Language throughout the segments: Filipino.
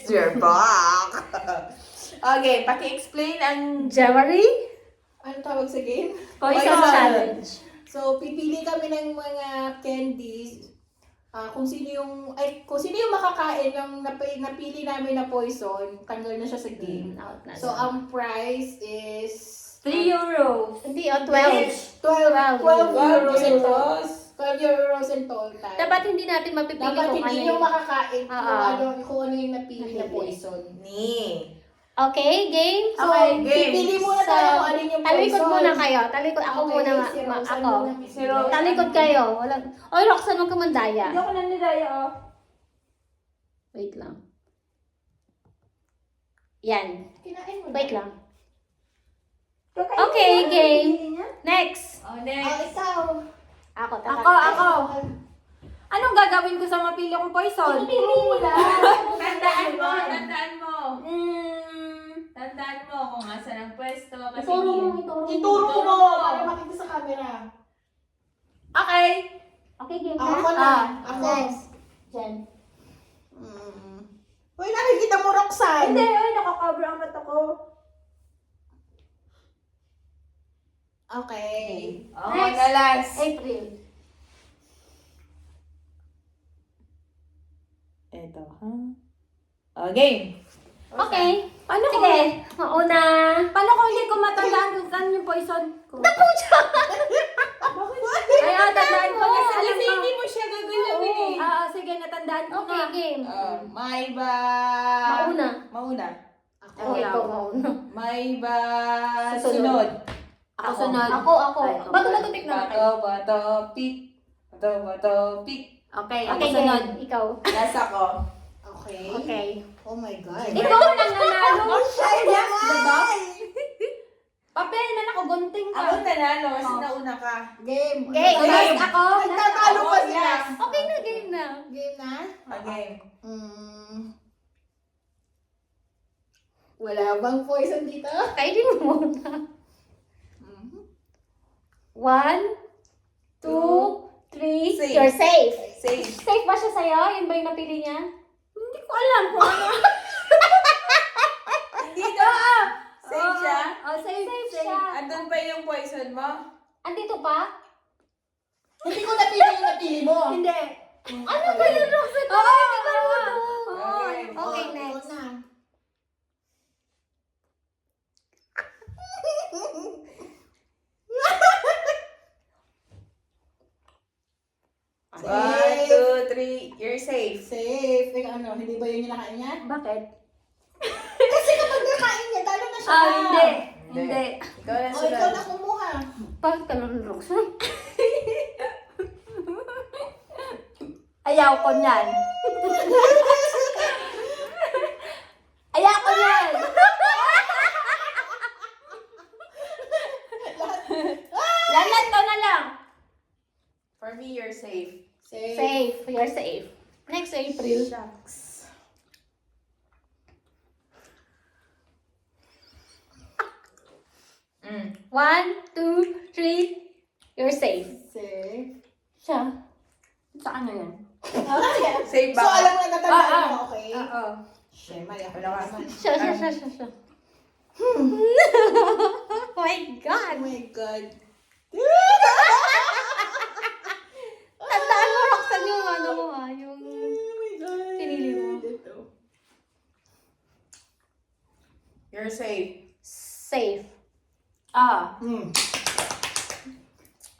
Yes, you're back. Okay, paki-explain ang Jewelry? Ano tawag sa game? Poison challenge. So, pipili kami ng mga candies. Kung sino yung makakain ng napili namin na poison, tanggal na siya sa game. Out na So, ang price is 3 euros. Hindi, 12. 12 euros in total. euros. 12 euros in total. Dapat hindi natin mapipili Dapat kung hindi ano yung yung... makakain kung ano yung napili na Napili. poison. ni. Okay, game? So, Okay, game. pipili muna tayo kung ano yung poison. Talikod muna kayo. Talikod. Ako Okay, muna. si Rosa Ako. muna pipili. Si Rosa. Talikod kayo. Walang... Oy, Roxanne, huwag ka mandaya. Hindi ako nanidaya, oh. Wait lang. Yan. Kinain mo na. Wait lang. Kakainin Okay, niya? game. Kakainin niya? Next. Oh, Ah, next. ikaw. Ako. Ako. Anong gagawin ko sa mapili kong poison? Pipili mo lang. Tandaan mo, tandaan mo. Mm, Tandaan mo kung asan ang pwesto. Kasi Ituro mo para makita sa camera. okay. Okay, game Ako na. na. Ako. Next. Jen. Uy, nakikita mo, Roxanne. Hindi, ay, nakakover ang mata ko. Okay. Oh, Next. na last. April. Eto, ha? Oh, game. Okay. Paano ko? Sige. Mauna. Paano ko hindi ko matandaan kung saan yung poison ko? Ay, tandaan ko kasi alam ko. Hindi mo siya gagalawin eh. Sige, natandaan ko Okay, na. game. May ba... Mauna. Mauna. Ako. Okay, ikaw mauna. May ba... Susunod. Sunod. Ako sunod. Ako. Ay, Bato tignan natin. Bato, pick. Bato, pick. Okay, ako Okay, sunod. game. Ikaw. Last ako. Okay. Okay. Oh my God. Ikaw nang nanalo. Yes, diba? Papel man ako, gunting ka. Ako nanalo kasi Oh. nauna ka. Game. Game. Last ako. Nagtatalo pa sila. Yes. Okay na, game na. Game na? Okay. Wala bang poison dito? Kainin mo muna. 1, 2, 3. Safe. You're safe. Safe. Safe ba siya sa'yo? Yun ba yung napili niya? Hindi ko alam kung ano. Hindi daw. Safe siya. Oh, safe, Safe safe. siya. Andun pa yung poison mo? Andito pa? Hindi ko napili yung napili mo. Hindi. Ano ba yun, Roxanne? Oo. Okay. Okay, Oh, next. ikaw na. One, two, three. You're safe. Safe. Teka, ano, hindi ba yun yung nakain niya? Bakit? Kasi kapag nakain niya, talo na siya. Hindi. Hindi. Ikaw na O, ikaw na sunod. kumuha. Bakit ka nun, Roxanne? Ayaw ko niyan. Ayaw ko niyan. Lalat ko na lang. For me, you're safe. Safe. Safe. You're safe. Next, April. Shucks. Mm. 1, 2, 3. You're safe. Safe. Siya. Sa ano yan? Okay. Safe ba So, ako? alam mo na natandaan Ah, mo, okay? Oo. Shema, ako Wala ka. naman. Siya. Oh my God. Oh my God. Tandaan mo, Roxanne, yung ano mo ha, yung... Oh my God. Pinili mo. Ito. You're safe. Safe.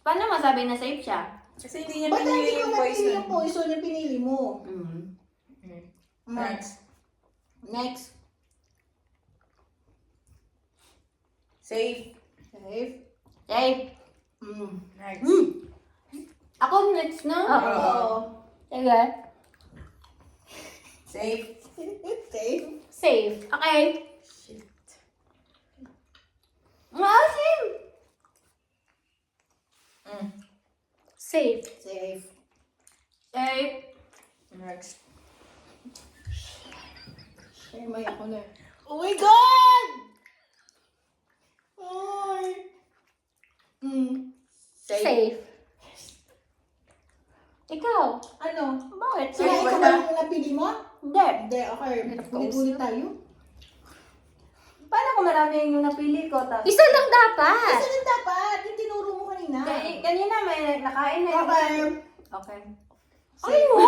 Paano masabi na safe siya? Kasi hindi niya Ba't pinili hindi ko yung napili poison. yung poison yung pinili mo? Next. Next. Safe. Safe. Safe. Next. Ako next, no? Oo. Sige. Safe. Safe. Safe. Okay. Shit. Safe. Safe. Safe. Safe. Next. Shema, ako na. Oh my God! Ay. Safe. Ikaw. Ano? Wait, Sila, ikaw ba yung napili mo? Hindi. Hindi, okay. Hirap Ulit-ulit tayo. Paano kung marami yung napili ko? Tapos, Isa lang dapat. Kasi lang dapat, yung tinuro mo kanina. kanina may nakain na. Okay. Okay. Ay mo?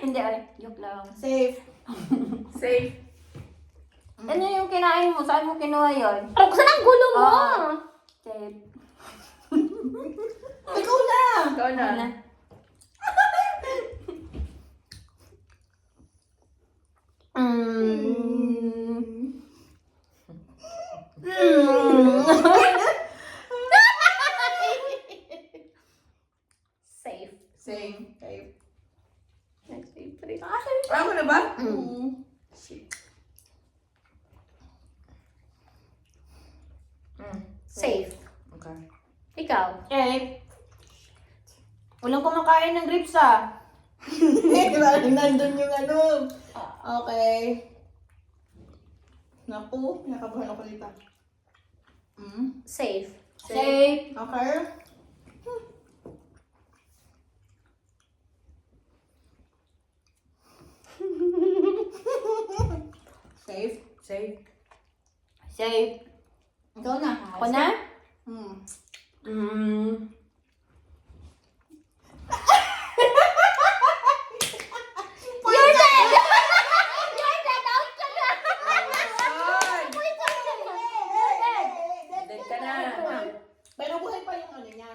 Hindi, ay. Joke lang. Safe. Safe. Ano yung kinain mo? Saan mo kinuha yun? Roxanne, ang gulo mo. Safe. Ikaw na! Ikaw na. Ano? Safe. Safe. Safe. Ako na ba? Safe. Okay. Ikaw. Safe. Walang kumakain ng grapes ah. Parang nandun yung ano. Okay. Naku, nakabahan ako dito. Safe. Safe. Okay. Safe. Safe. Safe. Ikaw na. Ako na? Hmm. You're dead! You're dead! Out ka na! Dead ka na. Pero buhay pa yung ano niya.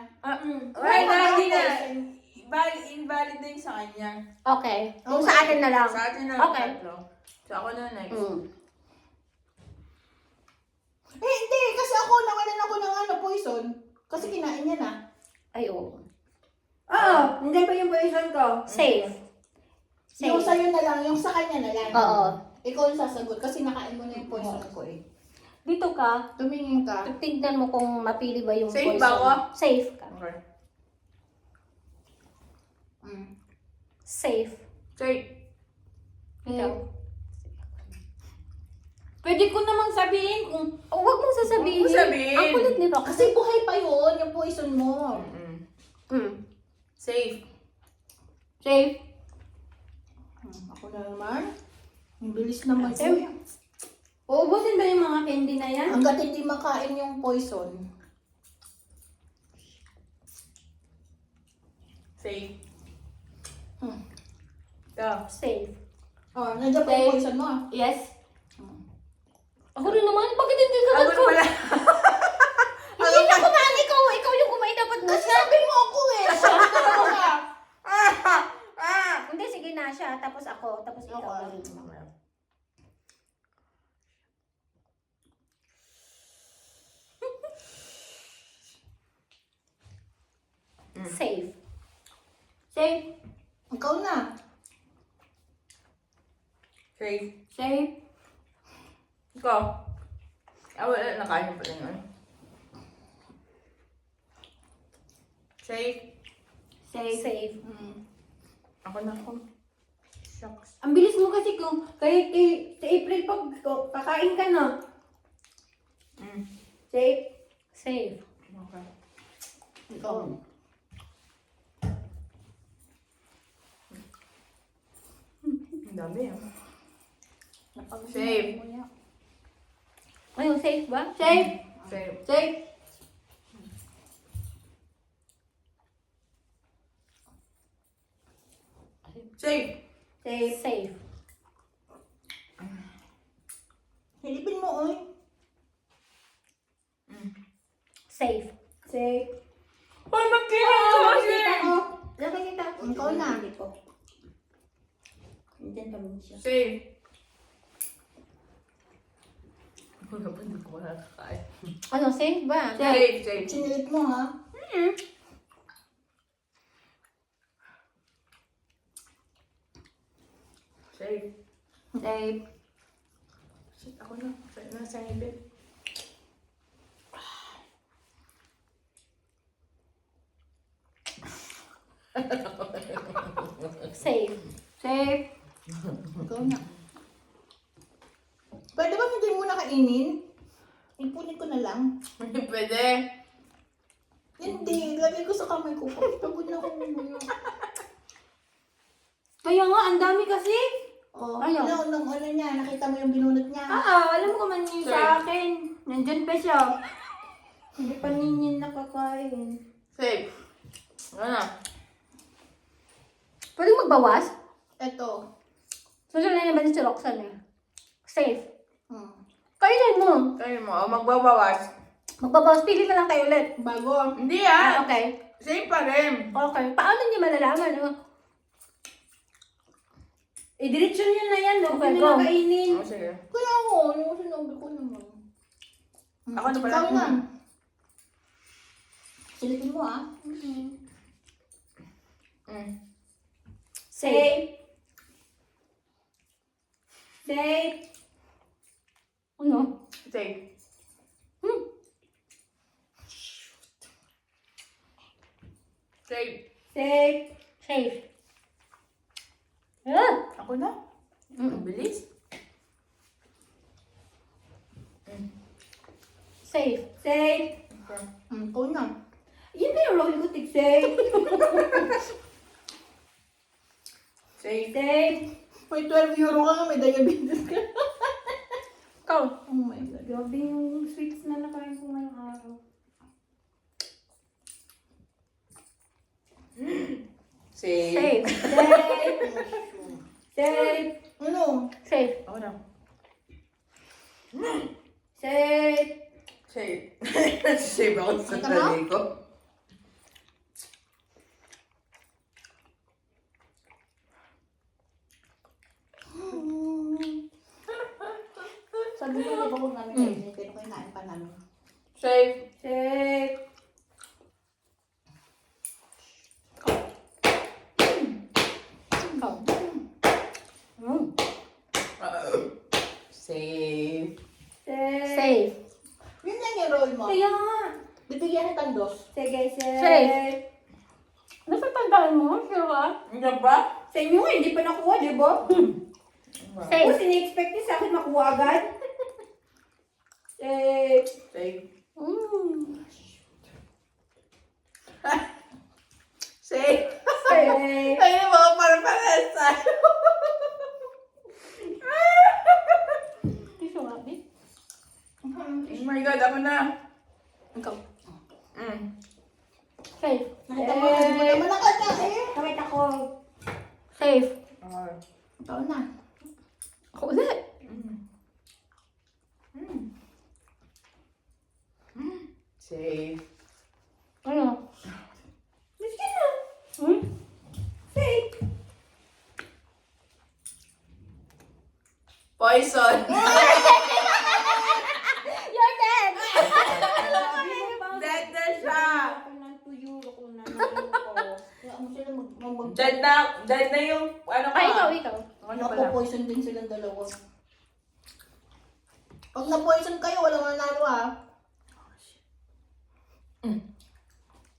Okay na, hindi na. Invalid na yung sa kanya. Okay. Yung sa atin na lang. Sa atin na Okay. tatlo. So ako na next. Hindi, kasi ako nawalan ako ng ano, poison. Kasi kinain niya na. Ay, oo. Hindi ba yung poison ko? Safe. Yung Safe. sa'yo na lang, yung sa kanya na lang. Oo. Ikaw yung sasagot kasi nakain mo na yung poison ko eh. Dito ka. Tumingin ka. Tignan mo kung mapili ba yung Safe poison. ba ako? Safe ka. Okay. Safe. Safe. Ikaw. Pwede ko namang sabihin kung... Oh, huwag mong sasabihin. Huwag mo sabihin. Ang kulit ni Rox. Kasi buhay pa yun, yung poison mo. Safe. Safe. Ako na naman. Ang bilis naman ko. Safe. Uubusin ba yung mga candy na yan? Hanggat hindi makain yung poison. Safe. Safe. Oh, nandiyan pa yung poison mo ah. Yes. Ako rin naman. Bakit hindi ka Ako ko? pala. Hindi na kumain ikaw. Ikaw yung kumain dapat mo Kasi siya. sabi mo ako eh. Sabi mo ka. Hindi, sige na siya. Tapos ako. Tapos ikaw. Okay. Safe. Safe. Ikaw na. Safe. Safe. Ikaw. Wala. Nakain pa rin yun. Safe. Safe. Safe. Ako na ako. Shucks. Ang bilis mo kasi kung kahit sa April pag kakain ka na. Safe. Safe. Okay. Ikaw. Ang dami ah. Safe. Ayun, safe ba? Safe. Safe. Safe. Safe. Safe. Safe. Hilipin mo oy. Safe. Safe. Ay, magkira ko kasi! Nakikita ko. Ikaw na. Hindi ko. Nandiyan kami siya. Safe. Wala pa, hindi ko nakakain. Ano, safe ba? Safe. Safe. Sinilit mo ha. Safe. Safe. Shit, ako na. Nasa ibig. Safe. Safe. Ikaw na. Pwede ba hindi mo nakainin? Ipunin ko na lang. Hindi pwede. Hindi, lagay ko sa kamay ko. Pagod na ako ngayon. Kaya nga, ang dami kasi. Oh, Ano? ano niya, nakita mo yung binunot niya. Alam mo man yun sa akin. Nandyan pa siya. Hindi pa ninyin nakakain. Safe. Ano? Pwede magbawas? Ito. Susunod na naman si Roxanne eh. Safe. Hmm. Kainin mo. Kayo mo, magbabawas. Magbabawas. Pili na lang kayo ulit. Bago. Hindi ah. Okay. Safe pa rin. Okay. Paano niyo malalaman? No? Diretso nyo na yan. Huwag Okay, nyo go. na kainin. Oh, sige. Kaya ako, yung sinabi ko naman. Ako na pala. Ikaw na. Silipin mo ah. Safe. Safe. Ano? Safe. Safe. Safe. Safe. Ah! Ako na. Ang bilis. Safe. Safe. Ito na. Yun na yung role ko, tig safe. Safe. Safe. May 12 euro ka nga, may diabetes ka. Ikaw. Oh my God. Grabe yung sweets na nakain ko ngayong araw. Safe. Safe. Safe. Safe. Ano? Safe. Ako na. Safe. Safe. Safe ako sa Ikaw na? sarili ko. Sabi ko, di ba huwag namin kainin, pero kinain pa namin. Safe. Safe. Ikaw. Safe. Safe. Safe. Yun lang yung roll mo. Kaya nga. Bibigyan kitang dos. Sige, safe. Safe. Ano pa tandaan mo? Sure ka? Hindi ba? Sa inyo nga, hindi pa nakuha, di ba? Safe. Kung sini-expect niya sa akin makuha agad. Safe. Safe. Mm. Safe. Safe. Ayun mo, parang pares tayo. Tissue nga, babe. Oh my God, ako na. Ikaw. Safe. Nakita mo, hindi mo naman nakakain. Kamit ako. Safe. Ikaw na. Ako ulit. Safe. Ano? Let's go na. Hmm? Safe. Poison. You're dead! Dead na siya. Ako ng 2 euro ko na ko. Kaya mo sila mag- Dead na yung ano ka. Ay, ikaw. Ano pala? Napo-poison din silang dalawa. Pag na-poison kayo, walang manalo ah.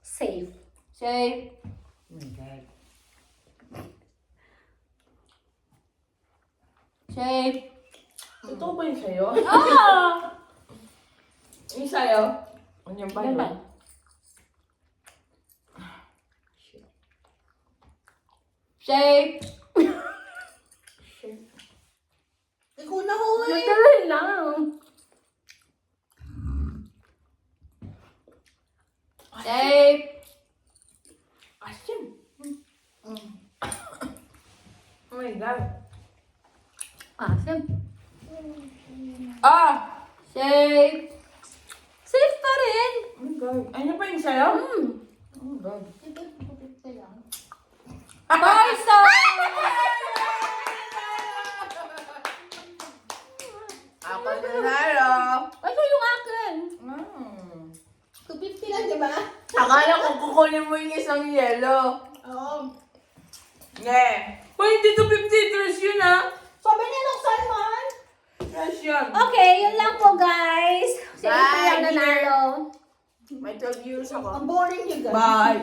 Safe. Safe. Oh my God. Safe. Totoo ba yung sa'yo? Ah! Yung sa'yo? Ano yung pa Ganun. Safe. Ikaw na huy! Natuloy lang. Safe. Asim. Mm. Oh my God. Asim. Ah! Safe. Safe pa rin. Oh my God. Ano pa yung sa'yo? Hmm. Oh my God. Ito, pupit ka lang. Poison. Ako nanalo. Ito yung akin. 250 lang, di ba? Akala ko kukunin mo yung isang yelo. Oo. Yeah. Uy, hindi to 50 trash yun ah. Sabi niya, Loksan man! Trash yun. Okay, yun lang po guys. Si Bye, April ang dear. nanalo. May 12 years ako. Ang boring niyo, guys. Bye.